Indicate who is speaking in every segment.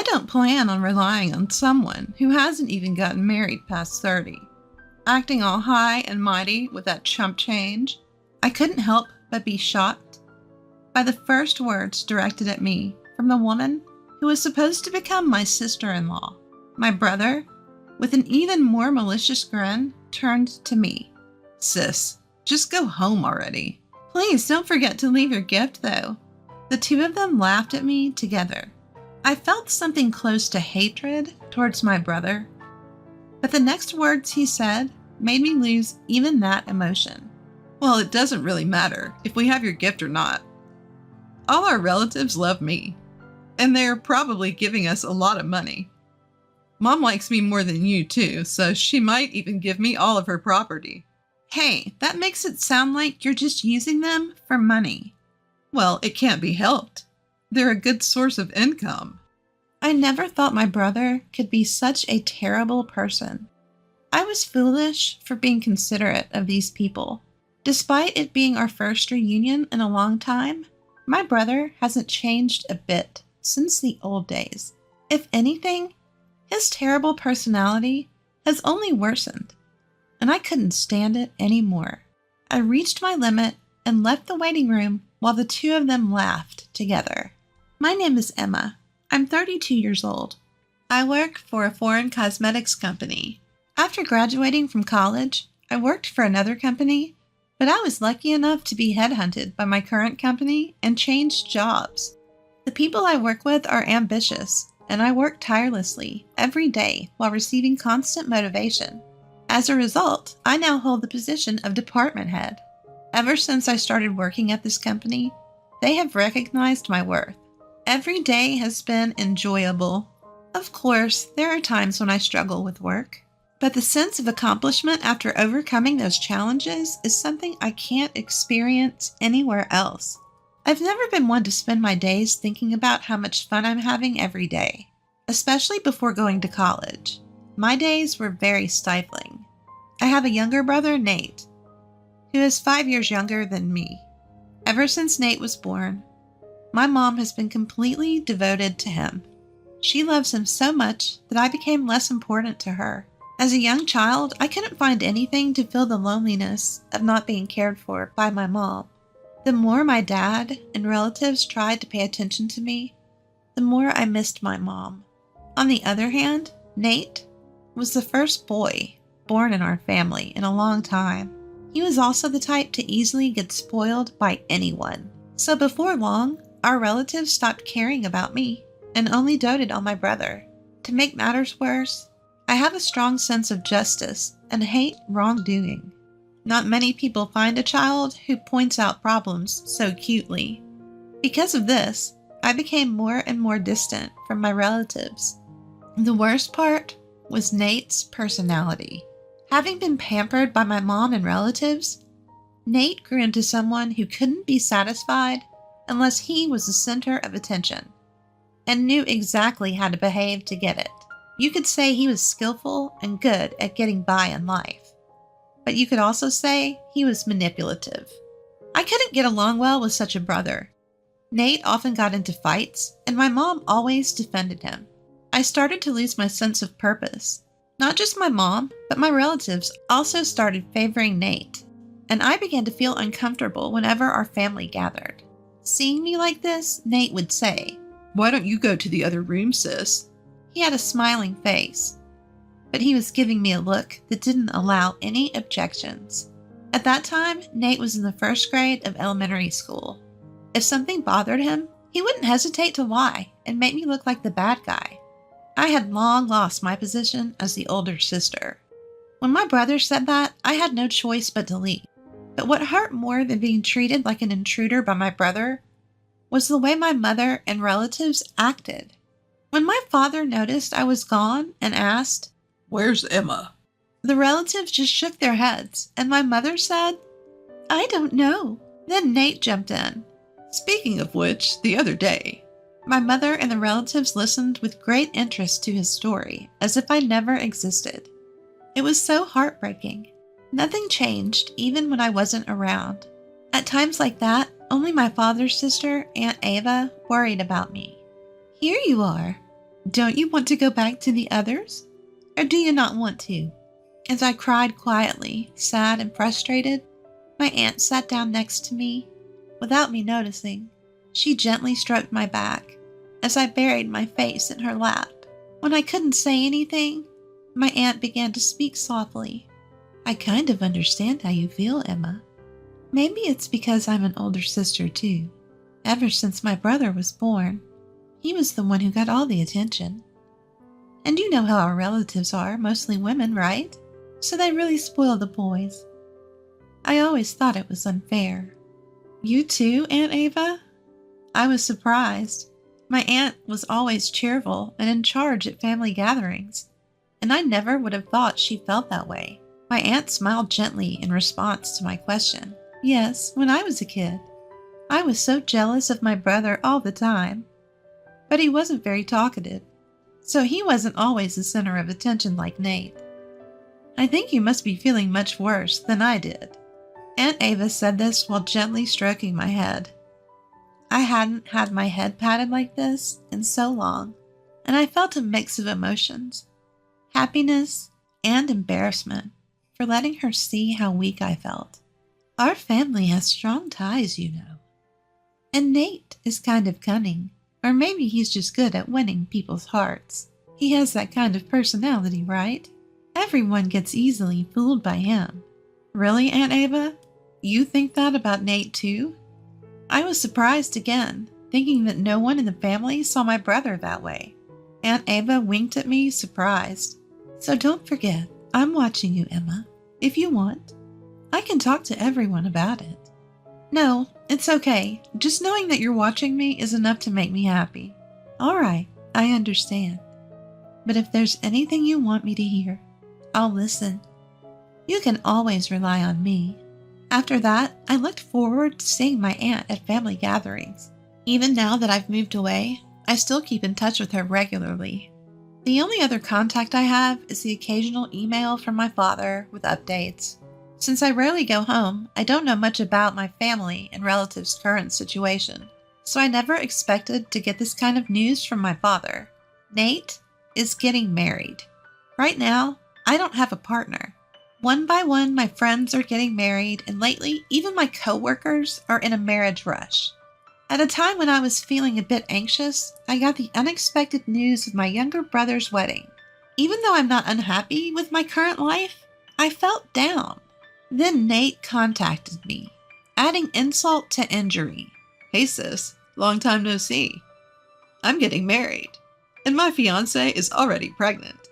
Speaker 1: I don't plan on relying on someone who hasn't even gotten married past 30. Acting all high and mighty with that chump change, I couldn't help but be shocked by the first words directed at me from the woman who was supposed to become my sister-in-law. My brother, with an even more malicious grin, turned to me. "Sis, just go home already. Please don't forget to leave your gift, though." The two of them laughed at me together. I felt something close to hatred towards my brother, but the next words he said made me lose even that emotion. "Well, it doesn't really matter if we have your gift or not. All our relatives love me, and they're probably giving us a lot of money. Mom likes me more than you too, so she might even give me all of her property." "Hey, that makes it sound like you're just using them for money." "Well, it can't be helped. They're a good source of income." I never thought my brother could be such a terrible person. I was foolish for being considerate of these people. Despite it being our first reunion in a long time, my brother hasn't changed a bit since the old days. If anything, his terrible personality has only worsened, and I couldn't stand it anymore. I reached my limit and left the waiting room while the two of them laughed together. My name is Emma. I'm 32 years old. I work for a foreign cosmetics company. After graduating from college, I worked for another company, but I was lucky enough to be headhunted by my current company and changed jobs. The people I work with are ambitious, and I work tirelessly every day while receiving constant motivation. As a result, I now hold the position of department head. Ever since I started working at this company, they have recognized my worth. Every day has been enjoyable. Of course, there are times when I struggle with work, but the sense of accomplishment after overcoming those challenges is something I can't experience anywhere else. I've never been one to spend my days thinking about how much fun I'm having every day, especially before going to college. My days were very stifling. I have a younger brother, Nate, who is 5 years younger than me. Ever since Nate was born, my mom has been completely devoted to him. She loves him so much that I became less important to her. As a young child, I couldn't find anything to fill the loneliness of not being cared for by my mom. The more my dad and relatives tried to pay attention to me, the more I missed my mom. On the other hand, Nate was the first boy born in our family in a long time. He was also the type to easily get spoiled by anyone. So before long, our relatives stopped caring about me and only doted on my brother. To make matters worse, I have a strong sense of justice and hate wrongdoing. Not many people find a child who points out problems so cutely. Because of this, I became more and more distant from my relatives. The worst part was Nate's personality. Having been pampered by my mom and relatives, Nate grew into someone who couldn't be satisfied unless he was the center of attention, and knew exactly how to behave to get it. You could say he was skillful and good at getting by in life, but you could also say he was manipulative. I couldn't get along well with such a brother. Nate often got into fights, and my mom always defended him. I started to lose my sense of purpose. Not just my mom, but my relatives also started favoring Nate, and I began to feel uncomfortable whenever our family gathered. Seeing me like this, Nate would say, "Why don't you go to the other room, sis?" He had a smiling face, but he was giving me a look that didn't allow any objections. At that time, Nate was in the first grade of elementary school. If something bothered him, he wouldn't hesitate to lie and make me look like the bad guy. I had long lost my position as the older sister. When my brother said that, I had no choice but to leave. But what hurt more than being treated like an intruder by my brother was the way my mother and relatives acted. When my father noticed I was gone and asked, "Where's Emma?" the relatives just shook their heads, and my mother said, "I don't know." Then Nate jumped in. "Speaking of which, the other day," my mother and the relatives listened with great interest to his story, as if I never existed. It was so heartbreaking. Nothing changed, even when I wasn't around. At times like that, only my father's sister, Aunt Ava, worried about me. "Here you are. Don't you want to go back to the others? Or do you not want to? As I cried quietly, sad and frustrated, my aunt sat down next to me. Without me noticing, she gently stroked my back as I buried my face in her lap. When I couldn't say anything, my aunt began to speak softly. I kind of understand how you feel, Emma. Maybe it's because I'm an older sister too. Ever since my brother was born, he was the one who got all the attention. And you know how our relatives are, mostly women, right? So they really spoil the boys. I always thought it was unfair. You too, Aunt Ava? I was surprised. My aunt was always cheerful and in charge at family gatherings, and I never would have thought she felt that way. My aunt smiled gently in response to my question. Yes, when I was a kid, I was so jealous of my brother all the time. But he wasn't very talkative, so he wasn't always the center of attention like Nate. I think you must be feeling much worse than I did. Aunt Ava said this while gently stroking my head. I hadn't had my head patted like this in so long, and I felt a mix of emotions, happiness and embarrassment for letting her see how weak I felt. Our family has strong ties, you know. And Nate is kind of cunning, or maybe he's just good at winning people's hearts. He has that kind of personality, right? Everyone gets easily fooled by him. Really, Aunt Ava? You think that about Nate too? I was surprised again, thinking that no one in the family saw my brother that way. Aunt Ava winked at me, surprised. So don't forget, I'm watching you, Emma. If you want, I can talk to everyone about it. No, it's okay. Just knowing that you're watching me is enough to make me happy. All right, I understand. But if there's anything you want me to hear, I'll listen. You can always rely on me. After that, I looked forward to seeing my aunt at family gatherings. Even now that I've moved away, I still keep in touch with her regularly. The only other contact I have is the occasional email from my father with updates. Since I rarely go home, I don't know much about my family and relatives' current situation, so I never expected to get this kind of news from my father. Nate is getting married. Right now, I don't have a partner. One by one, my friends are getting married, and lately, even my coworkers are in a marriage rush. At a time when I was feeling a bit anxious, I got the unexpected news of my younger brother's wedding. Even though I'm not unhappy with my current life, I felt down. Then Nate contacted me, adding insult to injury. Hey sis, long time no see. I'm getting married, and my fiance is already pregnant.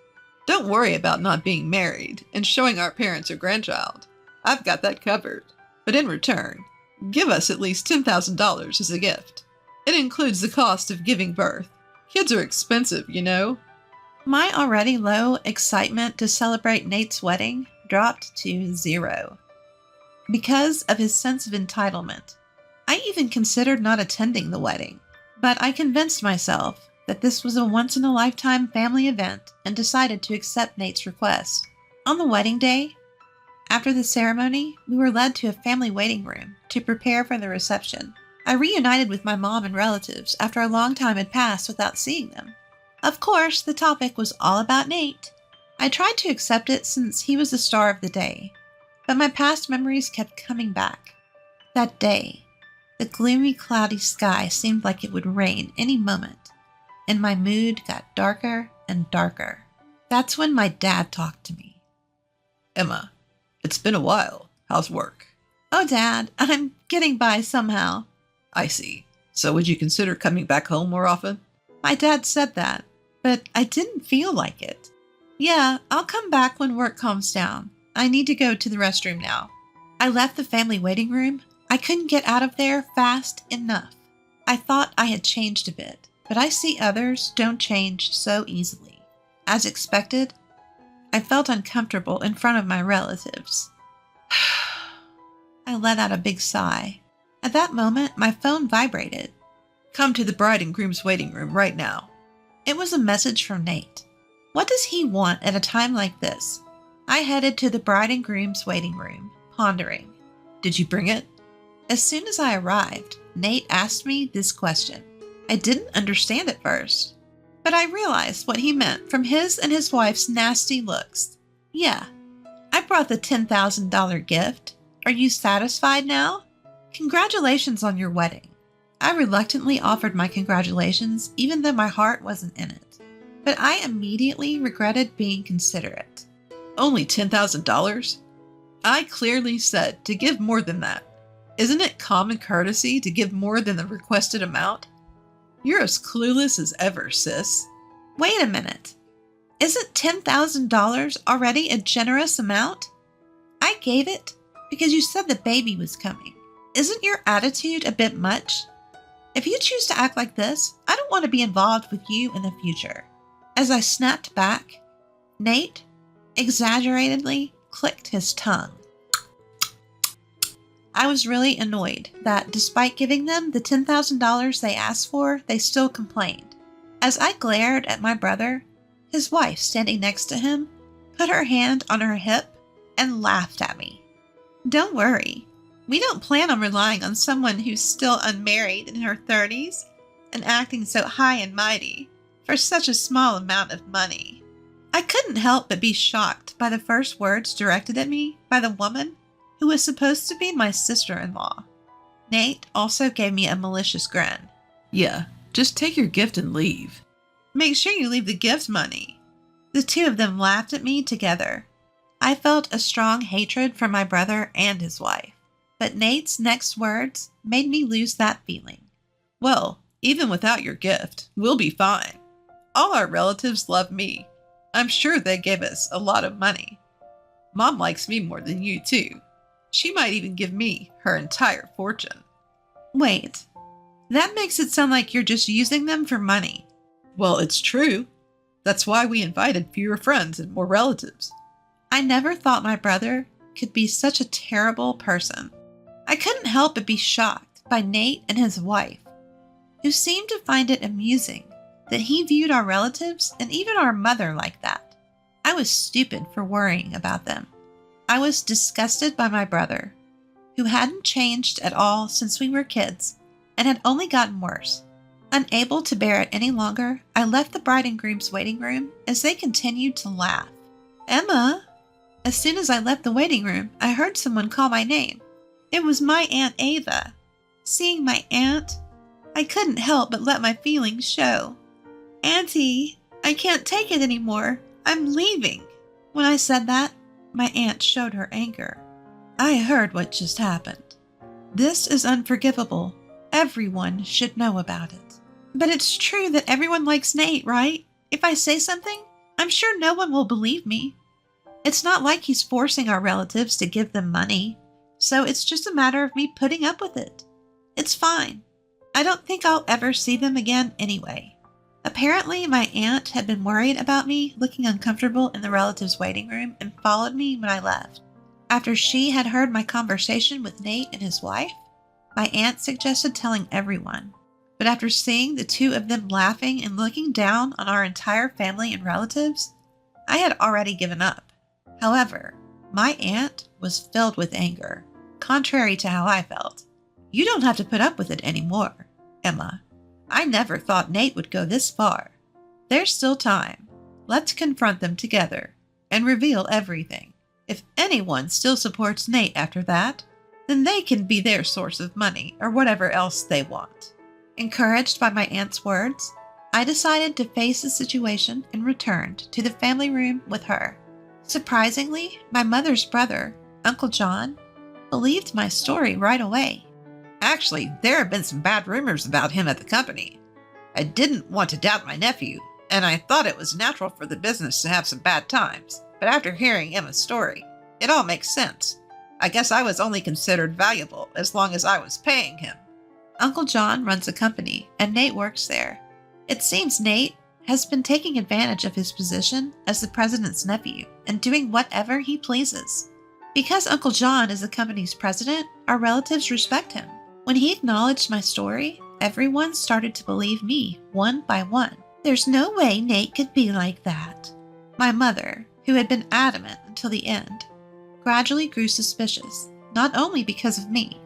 Speaker 1: Don't worry about not being married and showing our parents your grandchild. I've got that covered. But in return, give us at least $10,000 as a gift. It includes the cost of giving birth. Kids are expensive, you know. My already low excitement to celebrate Nate's wedding dropped to 0. Because of his sense of entitlement, I even considered not attending the wedding. But I convinced myself that this was a once-in-a-lifetime family event and decided to accept Nate's request. On the wedding day, after the ceremony, we were led to a family waiting room to prepare for the reception. I reunited with my mom and relatives after a long time had passed without seeing them. Of course, the topic was all about Nate. I tried to accept it since he was the star of the day, but my past memories kept coming back. That day, the gloomy, cloudy sky seemed like it would rain any moment, and my mood got darker and darker. That's when my dad talked to me. Emma, it's been a while. How's work? Oh, Dad, I'm getting by somehow. I see. So would you consider coming back home more often? My dad said that, but I didn't feel like it. Yeah, I'll come back when work calms down. I need to go to the restroom now. I left the family waiting room. I couldn't get out of there fast enough. I thought I had changed a bit, but I see others don't change so easily. As expected, I felt uncomfortable in front of my relatives. I let out a big sigh. At that moment, my phone vibrated. Come to the bride and groom's waiting room right now. It was a message from Nate. What does he want at a time like this? I headed to the bride and groom's waiting room, pondering. Did you bring it? As soon as I arrived, Nate asked me this question. I didn't understand at first. But I realized what he meant from his and his wife's nasty looks. Yeah, I brought the $10,000 gift. Are you satisfied now? Congratulations on your wedding. I reluctantly offered my congratulations, even though my heart wasn't in it. But I immediately regretted being considerate. Only $10,000? I clearly said to give more than that. Isn't it common courtesy to give more than the requested amount? You're as clueless as ever, sis. Wait a minute. Isn't $10,000 already a generous amount? I gave it because you said the baby was coming. Isn't your attitude a bit much? If you choose to act like this, I don't want to be involved with you in the future. As I snapped back, Nate exaggeratedly clicked his tongue. I was really annoyed that despite giving them the $10,000 they asked for, they still complained. As I glared at my brother, his wife standing next to him put her hand on her hip and laughed at me. Don't worry, we don't plan on relying on someone who's still unmarried in her 30s and acting so high and mighty for such a small amount of money. I couldn't help but be shocked by the first words directed at me by the woman who was supposed to be my sister-in-law. Nate also gave me a malicious grin. Yeah, just take your gift and leave. Make sure you leave the gift money. The two of them laughed at me together. I felt a strong hatred for my brother and his wife, but Nate's next words made me lose that feeling. Well, even without your gift, we'll be fine. All our relatives love me. I'm sure they gave us a lot of money. Mom likes me more than you too. She might even give me her entire fortune. Wait, that makes it sound like you're just using them for money. Well, it's true. That's why we invited fewer friends and more relatives. I never thought my brother could be such a terrible person. I couldn't help but be shocked by Nate and his wife, who seemed to find it amusing that he viewed our relatives and even our mother like that. I was stupid for worrying about them. I was disgusted by my brother, who hadn't changed at all since we were kids and had only gotten worse. Unable to bear it any longer, I left the bride and groom's waiting room as they continued to laugh. Emma! As soon as I left the waiting room, I heard someone call my name. It was my Aunt Ava. Seeing my aunt, I couldn't help but let my feelings show. Auntie, I can't take it anymore. I'm leaving. When I said that, my aunt showed her anger. I heard what just happened. This is unforgivable. Everyone should know about it. But it's true that everyone likes Nate, right? If I say something, I'm sure no one will believe me. It's not like he's forcing our relatives to give them money, so it's just a matter of me putting up with it. It's fine. I don't think I'll ever see them again anyway. Apparently, my aunt had been worried about me looking uncomfortable in the relatives' waiting room and followed me when I left. After she had heard my conversation with Nate and his wife, my aunt suggested telling everyone. But after seeing the two of them laughing and looking down on our entire family and relatives, I had already given up. However, my aunt was filled with anger, contrary to how I felt. You don't have to put up with it anymore, Emma. I never thought Nate would go this far. There's still time. Let's confront them together and reveal everything. If anyone still supports Nate after that, then they can be their source of money or whatever else they want. Encouraged by my aunt's words, I decided to face the situation and returned to the family room with her. Surprisingly, my mother's brother, Uncle John, believed my story right away. Actually, there have been some bad rumors about him at the company. I didn't want to doubt my nephew, and I thought it was natural for the business to have some bad times. But after hearing Emma's story, it all makes sense. I guess I was only considered valuable as long as I was paying him. Uncle John runs a company, and Nate works there. It seems Nate has been taking advantage of his position as the president's nephew and doing whatever he pleases. Because Uncle John is the company's president, our relatives respect him. When he acknowledged my story, everyone started to believe me one by one. There's no way Nate could be like that. My mother, who had been adamant until the end, gradually grew suspicious, not only because of me,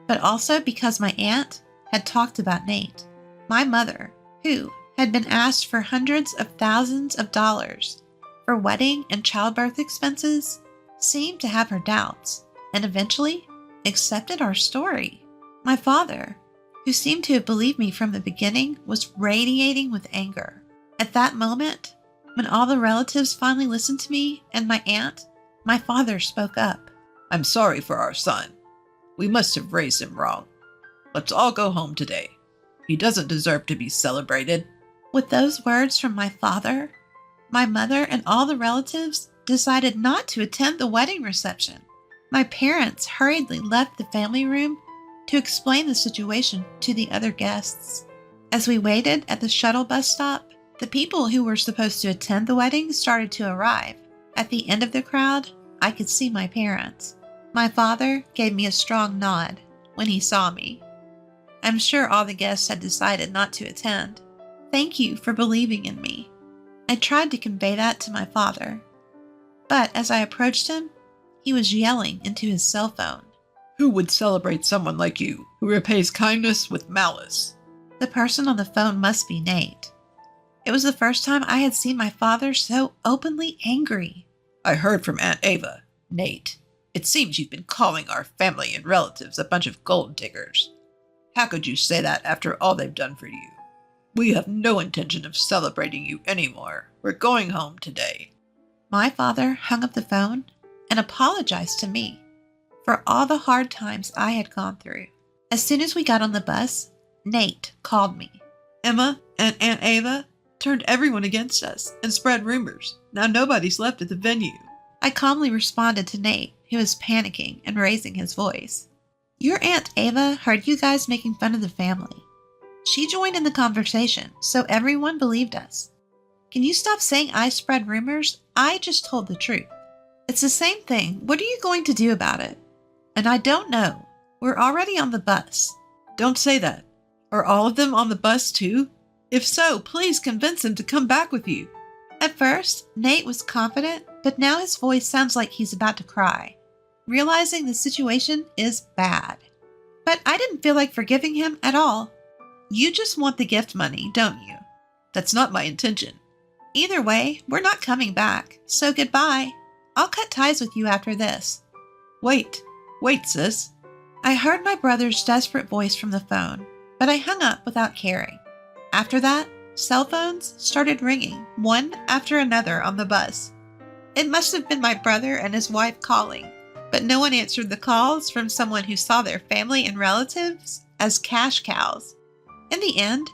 Speaker 1: but also because my aunt had talked about Nate. My mother, who had been asked for hundreds of thousands of dollars for wedding and childbirth expenses, seemed to have her doubts and eventually accepted our story. My father, who seemed to have believed me from the beginning, was radiating with anger. At that moment, when all the relatives finally listened to me and my aunt, my father spoke up.
Speaker 2: "I'm sorry for our son. We must have raised him wrong. Let's all go home today. He doesn't deserve to be celebrated."
Speaker 1: With those words from my father, my mother and all the relatives decided not to attend the wedding reception. My parents hurriedly left the family room to explain the situation to the other guests. As we waited at the shuttle bus stop, the people who were supposed to attend the wedding started to arrive. At the end of the crowd, I could see my parents. My father gave me a strong nod when he saw me. I'm sure all the guests had decided not to attend. Thank you for believing in me. I tried to convey that to my father, but as I approached him, he was yelling into his cell phone.
Speaker 2: "Who would celebrate someone like you, who repays kindness with malice?"
Speaker 1: The person on the phone must be Nate. It was the first time I had seen my father so openly angry.
Speaker 2: "I heard from Aunt Ava. Nate, it seems you've been calling our family and relatives a bunch of gold diggers. How could you say that after all they've done for you? We have no intention of celebrating you anymore. We're going home today."
Speaker 1: My father hung up the phone and apologized to me for all the hard times I had gone through. As soon as we got on the bus, Nate called me.
Speaker 2: "Emma and Aunt Ava turned everyone against us and spread rumors. Now nobody's left at the venue."
Speaker 1: I calmly responded to Nate, who was panicking and raising his voice. "Your Aunt Ava heard you guys making fun of the family. She joined in the conversation, so everyone believed us. Can you stop saying I spread rumors? I just told the truth. It's the same thing. What are you going to do about it?" "And I don't know. We're already on the bus."
Speaker 2: "Don't say that. Are all of them on the bus too? If so, please convince them to come back with you."
Speaker 1: At first, Nate was confident, but now his voice sounds like he's about to cry, realizing the situation is bad. But I didn't feel like forgiving him at all. "You just want the gift money, don't you?"
Speaker 2: "That's not my intention."
Speaker 1: "Either way, we're not coming back, so goodbye. I'll cut ties with you after this."
Speaker 2: Wait, sis."
Speaker 1: I heard my brother's desperate voice from the phone, but I hung up without caring. After that, cell phones started ringing, one after another on the bus. It must have been my brother and his wife calling, but no one answered the calls from someone who saw their family and relatives as cash cows. In the end,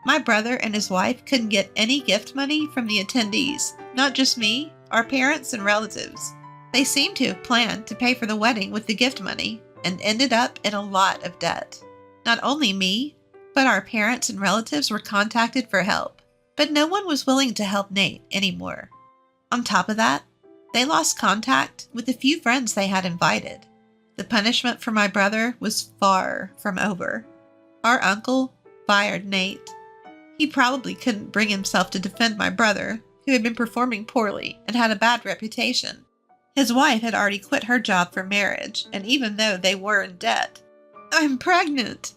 Speaker 1: my brother and his wife couldn't get any gift money from the attendees, not just me, our parents and relatives. They seemed to have planned to pay for the wedding with the gift money and ended up in a lot of debt. Not only me, but our parents and relatives were contacted for help, but no one was willing to help Nate anymore. On top of that, they lost contact with the few friends they had invited. The punishment for my brother was far from over. Our uncle fired Nate. He probably couldn't bring himself to defend my brother, who had been performing poorly and had a bad reputation. His wife had already quit her job for marriage, and even though they were in debt, "I'm pregnant."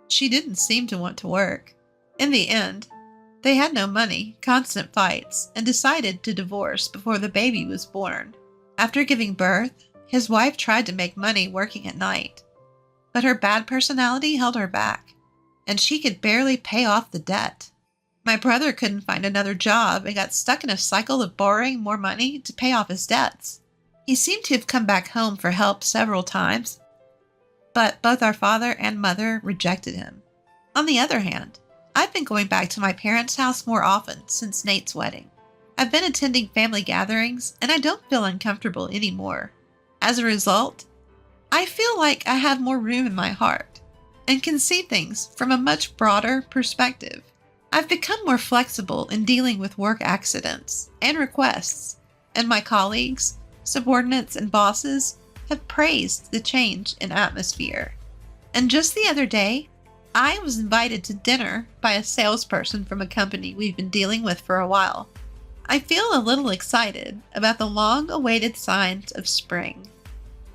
Speaker 1: She didn't seem to want to work. In the end, they had no money, constant fights, and decided to divorce before the baby was born. After giving birth, his wife tried to make money working at night, but her bad personality held her back, and she could barely pay off the debt. My brother couldn't find another job and got stuck in a cycle of borrowing more money to pay off his debts. He seemed to have come back home for help several times, but both our father and mother rejected him. On the other hand, I've been going back to my parents' house more often since Nate's wedding. I've been attending family gatherings, and I don't feel uncomfortable anymore. As a result, I feel like I have more room in my heart and can see things from a much broader perspective. I've become more flexible in dealing with work accidents and requests, and my colleagues, subordinates, and bosses have praised the change in atmosphere. And just the other day, I was invited to dinner by a salesperson from a company we've been dealing with for a while. I feel a little excited about the long-awaited signs of spring.